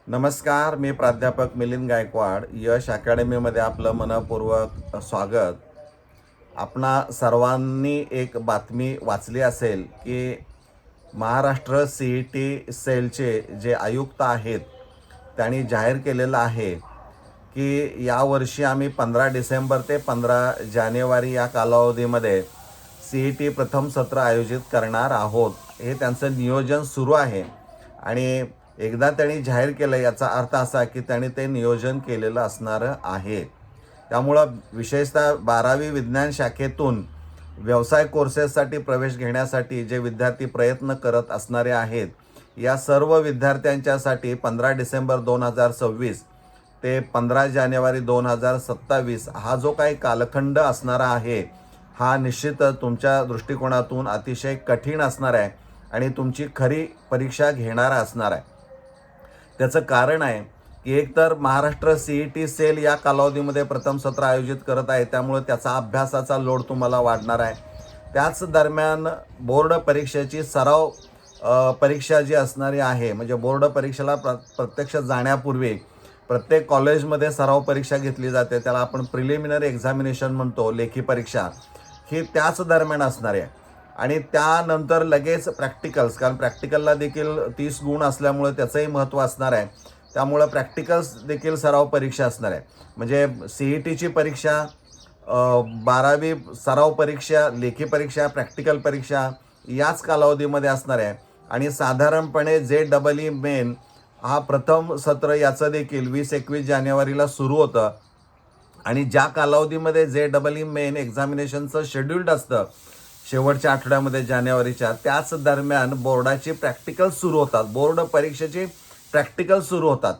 नमस्कार, मी प्राध्यापक मिलिंद गायकवाड. यश अकॅडमीमध्ये आपलं मनपूर्वक स्वागत. आपणा सर्वांनी एक बातमी वाचली असेल की महाराष्ट्र CET सेलचे जे आयुक्त आहेत त्यांनी जाहीर केलेलं आहे की यावर्षी आम्ही 15 डिसेंबर ते 15 जानेवारी या कालावधीमध्ये CET प्रथम सत्र आयोजित करणार आहोत. हे त्यांचं नियोजन सुरू आहे आणि एकदा त्यांनी जाहीर केलं याचा अर्थ असा की त्यांनी ते नियोजन केलेलं असणार आहे. त्यामुळं विशेषतः 12वी विज्ञान शाखेतून व्यवसाय कोर्सेससाठी प्रवेश घेण्यासाठी जे विद्यार्थी प्रयत्न करत असणारे आहेत, या सर्व विद्यार्थ्यांच्यासाठी 15 डिसेंबर 2026 ते 15 जानेवारी 2027 हा जो काही कालखंड असणारा आहे, हा निश्चितच तुमच्या दृष्टिकोनातून अतिशय कठीण असणार आहे आणि तुमची खरी परीक्षा घेणारा असणार आहे. त्याचं कारण आहे की एकतर महाराष्ट्र CET सेल या कालावधीमध्ये प्रथम सत्र आयोजित करत आहे, त्यामुळे त्याचा अभ्यासाचा लोड तुम्हाला वाढणार आहे. त्याच दरम्यान बोर्ड परीक्षेची सराव परीक्षा जी असणारी आहे, म्हणजे बोर्ड परीक्षेला प्रत्यक्ष जाण्यापूर्वी प्रत्येक कॉलेजमध्ये सराव परीक्षा घेतली जाते, त्याला आपण प्रिलिमिनरी एक्झामिनेशन म्हणतो, लेखी परीक्षा. ही त्याच दरम्यान असणार आहे आणि त्यानंतर लगेच प्रॅक्टिकल्स, कारण प्रॅक्टिकलला देखील 30 गुण असल्यामुळे त्याचंही महत्त्व असणार आहे. त्यामुळं प्रॅक्टिकल्स देखील सराव परीक्षा असणार आहे. म्हणजे CETची परीक्षा, 12वी सराव परीक्षा, लेखी परीक्षा, प्रॅक्टिकल परीक्षा याच कालावधीमध्ये असणार आहे. आणि साधारणपणे JEE मेन हा प्रथम सत्र याचं देखील 20-21 जानेवारीला सुरू होतं आणि ज्या कालावधीमध्ये JEE मेन एक्झामिनेशनचं शेड्यूल्ड असतं शेवटच्या आठवड्यामध्ये जानेवारीच्या, त्याच दरम्यान बोर्डाची प्रॅक्टिकल सुरू होतात, बोर्ड परीक्षेची प्रॅक्टिकल सुरू होतात.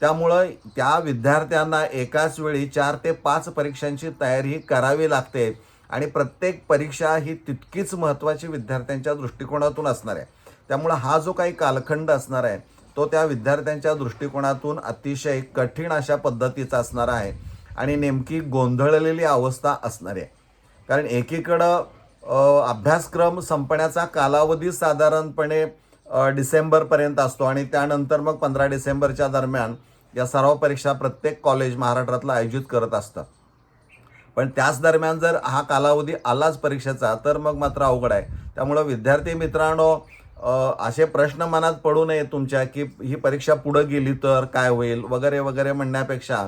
त्यामुळं त्या विद्यार्थ्यांना एकाच वेळी 4 ते 5 परीक्षांची तयारी करावी लागते आणि प्रत्येक परीक्षा ही तितकीच महत्त्वाची विद्यार्थ्यांच्या दृष्टिकोनातून असणार आहे. त्यामुळं हा जो काही कालखंड असणार आहे तो त्या विद्यार्थ्यांच्या दृष्टिकोनातून अतिशय कठीण अशा पद्धतीचा असणार आहे आणि नेमकी गोंधळलेली अवस्था असणार आहे. कारण एकीकडं अभ्यासक्रम संपण्याचा कालावधी साधारणपणे डिसेंबरपर्यंत असतो आणि त्यानंतर मग 15 डिसेंबरच्या दरम्यान या सराव परीक्षा प्रत्येक कॉलेज महाराष्ट्रातलं आयोजित करत असतं. पण त्याच दरम्यान जर हा कालावधी आलाच परीक्षेचा तर मग मात्र अवघड आहे. त्यामुळं विद्यार्थी मित्रांनो, असे प्रश्न मनात पडू नये तुमच्या की ही परीक्षा पुढं गेली तर काय होईल वगैरे वगैरे म्हणण्यापेक्षा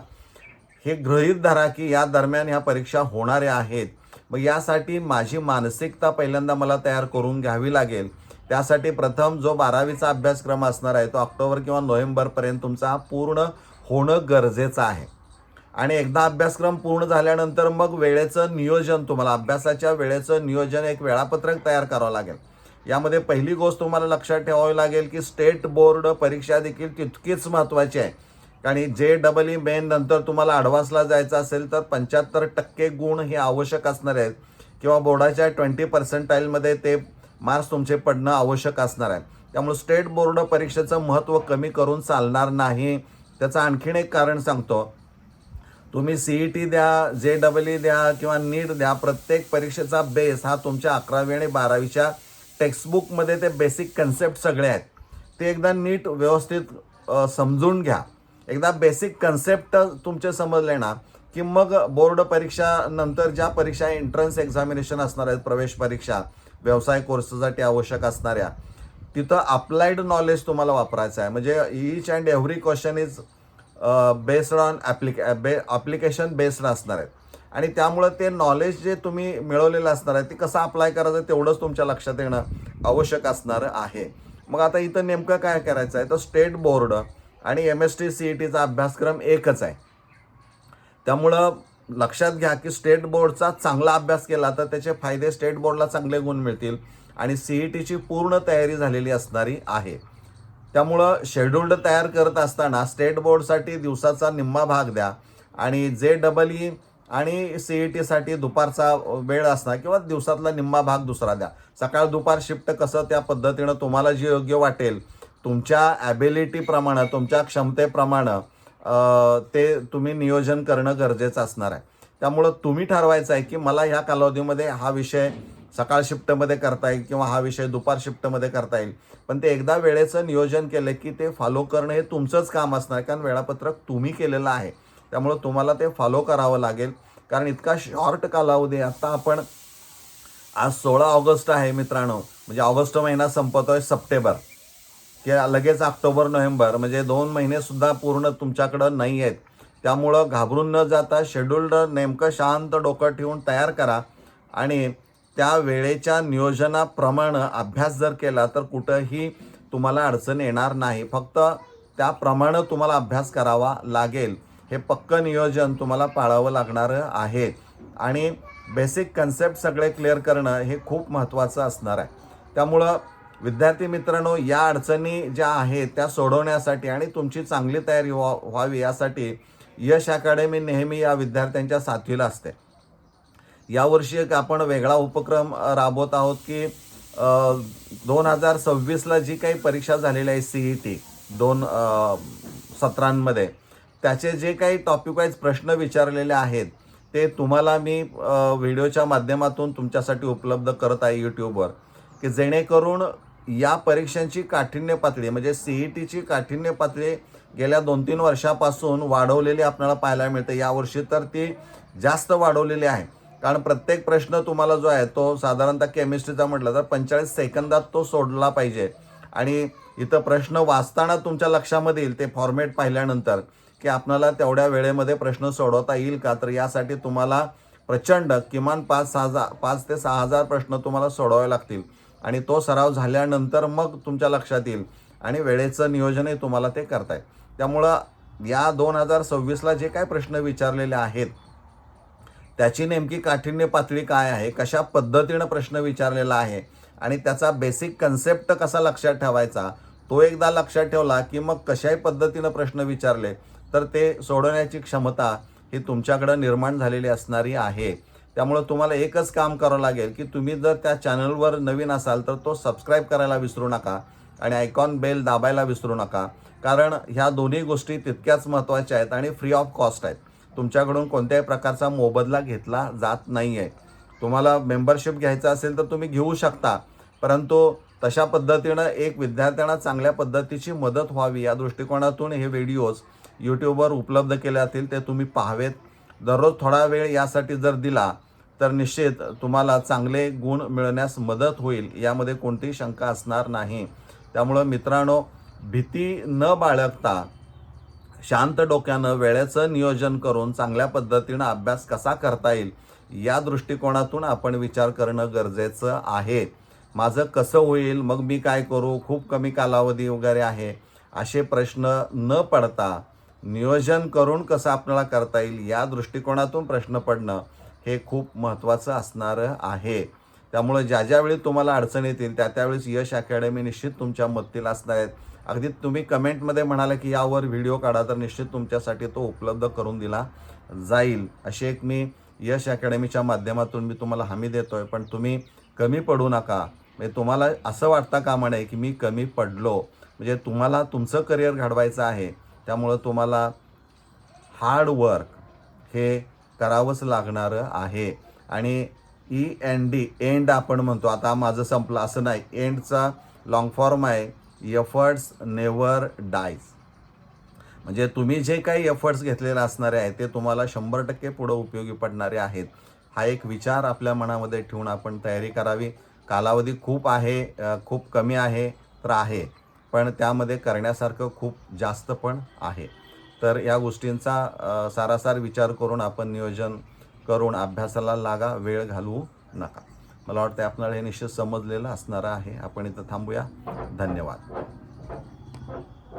हे गृहीत धरा की या दरम्यान ह्या परीक्षा होणाऱ्या आहेत. मग यासाठी माझी मानसिकता पहिल्यांदा मला तयार करून घ्यावी लागेल. त्यासाठी प्रथम जो 12वीचा अभ्यासक्रम असणार आहे तो ऑक्टोबर किंवा नोव्हेंबरपर्यंत तुमचा पूर्ण होणं गरजेचं आहे. आणि एकदा अभ्यासक्रम पूर्ण झाल्यानंतर मग वेळेचं नियोजन, तुम्हाला अभ्यासाच्या वेळेचं नियोजन, एक वेळापत्रक तयार करावं लागेल. यामध्ये पहिली गोष्ट तुम्हाला लक्षात ठेवावी लागेल की स्टेट बोर्ड परीक्षा देखील तितकीच महत्त्वाची आहे. आणि JEE मेन नंतर तुम्हाला ॲडव्हान्सला जायचं असेल तर 75% गुण हे आवश्यक असणार आहेत किंवा बोर्डाच्या 20% ते मार्क्स तुमचे पडणं आवश्यक असणार आहे. त्यामुळे स्टेट बोर्ड परीक्षेचं महत्त्व कमी करून चालणार नाही. त्याचं आणखीन एक कारण सांगतो. तुम्ही CET द्या, JEE द्या किंवा नीट द्या, प्रत्येक परीक्षेचा बेस हा तुमच्या 11वी आणि 12वीच्या टेक्स्टबुकमध्ये ते बेसिक कन्सेप्ट सगळे आहेत. ते एकदा नीट व्यवस्थित समजून घ्या. एकदा बेसिक कन्सेप्ट तुमचे समजले ना की मग बोर्ड परीक्षा नंतर ज्या परीक्षा एंट्रन्स एक्झामिनेशन असणार आहेत, प्रवेश परीक्षा व्यवसाय कोर्ससाठी आवश्यक असणाऱ्या, तिथं अप्लाइड नॉलेज तुम्हाला वापरायचं आहे. म्हणजे each and every question is based on application based असणार आहेत आणि त्यामुळं ते नॉलेज जे तुम्ही मिळवलेलं असणार आहे ते कसं अप्लाय करायचं तेवढंच तुमच्या लक्षात येणं आवश्यक असणार आहे. मग आता इथं नेमकं काय करायचं आहे तर स्टेट बोर्ड आणि MST CETचा अभ्यासक्रम एकच आहे. त्यामुळं लक्षात घ्या की स्टेट बोर्डचा चांगला अभ्यास केला तर त्याचे फायदे स्टेट बोर्डला चांगले गुण मिळतील आणि CETची पूर्ण तयारी झालेली असणारी आहे. त्यामुळं शेड्यूल्ड तयार करत असताना स्टेट बोर्डसाठी दिवसाचा निम्मा भाग द्या आणि JEE आणि CETसाठी दुपारचा वेळ असणार किंवा दिवसातला निम्मा भाग दुसरा द्या. सकाळ दुपार शिफ्ट कसं त्या पद्धतीनं तुम्हाला जे योग्य वाटेल तुमच्या ॲबिलिटीप्रमाणे, तुमच्या क्षमतेप्रमाणे ते तुम्ही नियोजन करणं गरजेचं असणार आहे. त्यामुळं तुम्ही ठरवायचं आहे की मला ह्या कालावधीमध्ये हा विषय सकाळ शिफ्टमध्ये करता येईल किंवा हा विषय दुपार शिफ्टमध्ये करता येईल. पण ते एकदा वेळेचं नियोजन केलं की ते फॉलो करणं हे तुमचंच काम असणार आहे, कारण वेळापत्रक तुम्ही केलेलं आहे. त्यामुळं तुम्हाला ते फॉलो करावं लागेल, कारण इतका शॉर्ट कालावधी. आता आपण आज 16 ऑगस्ट आहे मित्रांनो, म्हणजे ऑगस्ट महिना संपतोय, सप्टेंबर की लगेच ऑक्टोबर नोव्हेंबर, म्हणजे 2 महिनेसुद्धा पूर्ण तुमच्याकडं नाही आहेत. त्यामुळं घाबरून न जाता शेड्यूल्ड नेमकं शांत डोकं ठेवून तयार करा आणि त्या वेळेच्या नियोजनाप्रमाणे अभ्यास जर केला तर कुठंही तुम्हाला अडचण येणार नाही. फक्त त्याप्रमाणे तुम्हाला अभ्यास करावा लागेल. हे पक्कं नियोजन तुम्हाला पाळावं लागणार आहे आणि बेसिक कन्सेप्ट सगळे क्लिअर करणं हे खूप महत्त्वाचं असणार आहे. त्यामुळं विद्यार्थी मित्रांनो, या अडचणी ज्या आहेत त्या सोडवण्यासाठी आणि तुमची चांगली तयारी व्हावी यासाठी यश अकॅडमी नेहमी या विद्यार्थ्यांच्या साथीला असते. यावर्षी एक आपण वेगळा उपक्रम राबवत आहोत की 2026ला जी काही परीक्षा झालेली आहे CET 2 सत्रांमध्ये, त्याचे जे काही टॉपिक वाईज प्रश्न विचारलेले आहेत ते तुम्हाला मी व्हिडिओच्या माध्यमातून तुमच्यासाठी उपलब्ध करत आहे यूट्यूबवर, की जेणेकरून या परीक्षांची काठिण्य पातळी म्हणजे CETची काठिण्य पातळी गेल्या 2-3 वर्षापासून वाढवलेली आपल्याला पाहायला मिळते. यावर्षी तर ती जास्त वाढवलेली आहे, कारण प्रत्येक प्रश्न तुम्हाला जो आहे तो साधारणतः केमिस्ट्रीचा म्हटलं तर 45 सेकंदात तो सोडला पाहिजे. आणि इथं प्रश्न वाचताना तुमच्या लक्षामध्ये येईल ते फॉर्मॅट पाहिल्यानंतर की आपल्याला तेवढ्या वेळेमध्ये प्रश्न सोडवता येईल का. तर यासाठी तुम्हाला प्रचंड किमान 5 ते 6,000 प्रश्न तुम्हाला सोडवावे लागतील आणि तो सराव झाल्यानंतर मग तुमच्या लक्षात येईल आणि वेळेचं नियोजनही तुम्हाला ते करता येईल. त्यामुळं या 2026ला जे काय प्रश्न विचारलेले आहेत त्याची नेमकी काठिण्य पातळी काय आहे, कशा पद्धतीनं प्रश्न विचारलेला आहे आणि त्याचा बेसिक कन्सेप्ट कसा लक्षात ठेवायचा, तो एकदा लक्षात ठेवला की मग कशाही पद्धतीनं प्रश्न विचारले तर ते सोडवण्याची क्षमता ही तुमच्याकडं निर्माण झालेली असणारी आहे. त्यामुळं तुम्हाला एकच काम करावं लागेल की तुम्ही जर त्या चॅनलवर नवीन असाल तर तो सबस्क्राईब करायला विसरू नका आणि आयकॉन बेल दाबायला विसरू नका, कारण ह्या दोन्ही गोष्टी तितक्याच महत्त्वाच्या आहेत आणि फ्री ऑफ कॉस्ट आहेत. तुमच्याकडून कोणत्याही प्रकारचा मोबदला घेतला जात नाही आहे. तुम्हाला मेंबरशिप घ्यायचं असेल तर तुम्ही घेऊ शकता, परंतु तशा पद्धतीनं एक विद्यार्थ्यांना चांगल्या पद्धतीची मदत व्हावी या दृष्टिकोनातून हे व्हिडिओज यूट्यूबवर उपलब्ध केले जातील, ते तुम्ही पाहावेत. दररोज थोडा वेळ यासाठी जर दिला तर निश्चित तुम्हाला चांगले गुण मिळण्यास मदत होईल, यामध्ये कोणतीही शंका असणार नाही. त्यामुळं मित्रांनो, भीती न बाळगता शांत डोक्यानं वेळेचं नियोजन करून चांगल्या पद्धतीनं अभ्यास कसा करता येईल या दृष्टिकोनातून आपण विचार करणं गरजेचं आहे. माझं कसं होईल, मग मी काय करू, खूप कमी कालावधी वगैरे आहे, असे प्रश्न न पडता नियोजन करून कसं आपल्याला करता येईल या दृष्टिकोनातून प्रश्न पडणं हे खूप महत्त्वाचं असणारं आहे. त्यामुळे ज्यावेळी तुम्हाला अडचण येतील त्यावेळेस यश अकॅडमी निश्चित तुमच्या मदतीला असणार आहेत. अगदी तुम्ही कमेंटमध्ये म्हणाले की यावर व्हिडिओ काढा तर निश्चित तुमच्यासाठी तो उपलब्ध करून दिला जाईल, अशी एक मी यश अकॅडमीच्या माध्यमातून मी तुम्हाला हमी देतो आहे. पण तुम्ही कमी पडू नका. म्हणजे तुम्हाला असं वाटता कामा नये की मी कमी पडलो. म्हणजे तुम्हाला तुमचं करिअर घडवायचं आहे, त्यामुळं तुम्हाला हार्ड वर्क हे करावंच लागणारं आहे. आणि END एंड आपण म्हणतो, आता माझं संपलं असं नाही, एंडचा लॉंग फॉर्म आहे एफर्ट्स नेव्हर डाईज. म्हणजे तुम्ही जे काही एफर्ट्स घेतलेले असणारे आहेत ते तुम्हाला 100% पुढं उपयोगी पडणारे आहेत. हा एक विचार आपल्या मनामध्ये ठेवून आपण तयारी करावी. कालावधी खूप आहे, खूप कमी आहे तर आहे, पण त्यामध्ये करण्यासारखं खूप जास्त पण आहे. तर या गोष्टींचा सारासार विचार करून आपण नियोजन करून अभ्यासाला लागा, वेळ घालवू नका. मला वाटतं आपल्याला हे निश्चित समजलेलं असणार आहे. आपण इथं थांबूया. धन्यवाद.